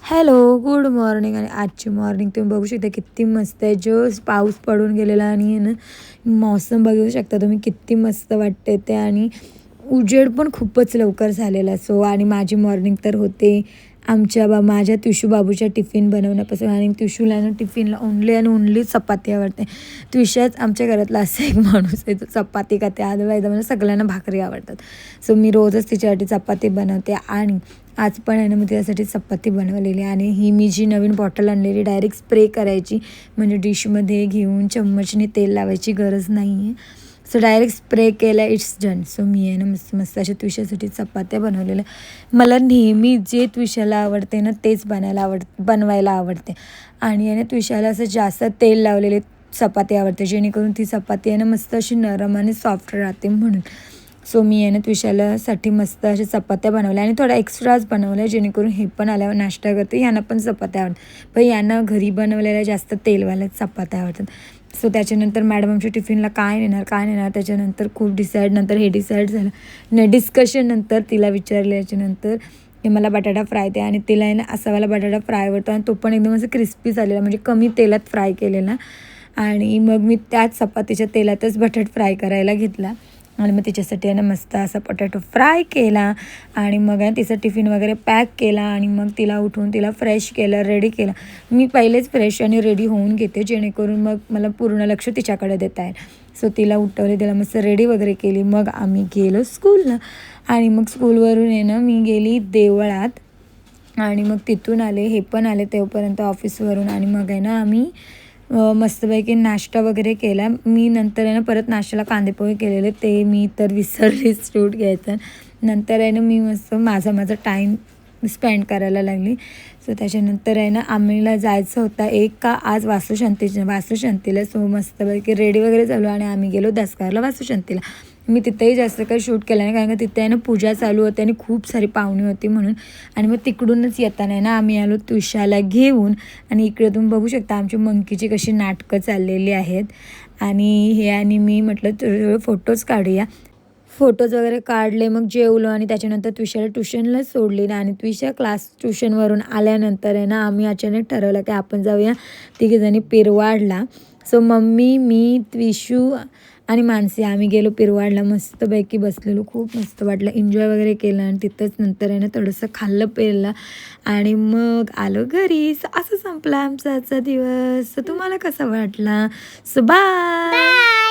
Hello, good morning. आणि आजची morning तुम्ही बघू शकता किती मस्त आहे. जस्ट पाऊस पडून गेलेला आणि आहे ना मौसम बघू शकता तुम्ही किती मस्त वाटते ते. आणि उजेड पण खूपच लवकर झालेला. सो आणि माझी मॉर्निंग तर होते माझ्या त्विशू बाबूच्या टिफिन बनवण्यापासून. आणि त्विशूला ना टिफिनला ओनली आणि ओनली चपाती आवडते. त्विशाच आमच्या घरातला असा एक माणूस आहे, तो चपाती खाते. अदरवाईज म्हणजे सगळ्यांना भाकरी आवडतात. सो मी रोजच तिच्यासाठी चपाती बनवते. आणि आज पण आहे ना मी त्यासाठी चपाती बनवलेली. आणि ही मी जी नवीन बॉटल आणलेली डायरेक्ट स्प्रे करायची, म्हणजे डिशमध्ये घेऊन चम्मचने तेल लावायची गरज नाही आहे. सो डायरेक्ट स्प्रे केला, इट्स डन. सो मी आहे ना मस्त मस्त अशा त्विशासाठी चपात्या बनवलेल्या. मला नेहमी जे त्विशाला आवडते ना तेच बनवायला आवडते. आणि आहे ना त्विशाला असं जास्त तेल लावलेले चपाती आवडते, जेणेकरून ती चपाती आहे ना मस्त अशी नरम आणि सॉफ्ट राहते म्हणून. सो मी आहे ना त्विशालासाठी मस्त अशा चपात्या बनवल्या आणि थोडा एक्स्ट्राच बनवल्या, जेणेकरून हे पण आल्यावर नाश्ता करते. यांना पण चपात्या आवडतात, पण यांना घरी बनवलेल्या जास्त तेलवाल्या चपात्या आवडतात. सो त्याच्यानंतर मॅडम आमच्या टिफिनला काय नेणार त्याच्यानंतर खूप नंतर हे डिसाईड झालं डिस्कशन नंतर तिला विचारल्याच्यानंतर की मला बटाटा फ्राय द्या. आणि तिला आहे ना असावाला बटाटा फ्राय आवडतो, आणि तो पण एकदम असं क्रिस्पी झालेला, म्हणजे कमी तेलात फ्राय केलेला. आणि मग मी त्याच चपातीच्या तेलातच बटाटा फ्राय करायला घेतला. आणि मग तिच्यासाठी आहे ना मस्त असा पोटॅटो फ्राय केला. आणि मग आहे तिचा टिफिन वगैरे पॅक केला. आणि मग तिला उठवून तिला फ्रेश केलं, रेडी केलं. मी पहिलेच फ्रेश आणि रेडी होऊन घेते, जेणेकरून मग मला पूर्ण लक्ष तिच्याकडे देता येईल. सो तिला उठवले, तिला मस्त रेडी वगैरे केली. मग आम्ही गेलो स्कूलला. आणि मग स्कूलवरून आहे ना मी गेली देवळात. आणि मग तिथून आले, हे पण आले तेव्हापर्यंत ऑफिसवरून. आणि मग आहे ना आम्ही मस्तपैकी नाश्ता वगैरे केला. मी नंतर आहे ना परत नाश्त्याला कांदेपोहे केलेले, ते मी तर विसरलीच शूट घ्यायचं. नंतर आहे ना मी मस्त माझा टाईम स्पेंड करायला लागली. सो त्याच्यानंतर आहे ना आम्हाला जायचं होता का आज वास्तुशांतीला. सो मस्तपैकी रेडी वगैरे झालो आणि आम्ही गेलो दसकारला वास्तुशांतीला. मी तिथेही जास्त काही शूट केलं नाही, कारण का तिथे आहे ना पूजा चालू होती आणि खूप सारी पाहुणी होती म्हणून. आणि मग तिकडूनच येताना ना आम्ही आलो त्विशाला घेऊन. आणि इकडे तुम्ही बघू शकता आमची मंकीची कशी नाटकं चाललेली आहेत. आणि मी म्हटलं फोटोज काढूया. फोटोज वगैरे काढले, मग जेवलो. आणि त्याच्यानंतर त्विशाला ट्युशनला सोडली. आणि ट्युशनवरून आल्यानंतर आहे ना आम्ही अचानक ठरवलं की आपण जाऊया तिघीजणी पिरवाडला. सो मम्मी, मी, त्विशू आणि मानसी आम्ही गेलो पिरवाडला. मस्तपैकी बसलेलो, खूप मस्त वाटलं, एन्जॉय वगैरे केलं. आणि तिथंच नंतर आहे ना थोडंसं खाल्लं पेरलं आणि मग आलो घरी. असं संपला आमचा आजचा दिवस. तुम्हाला कसा वाटला? So bye.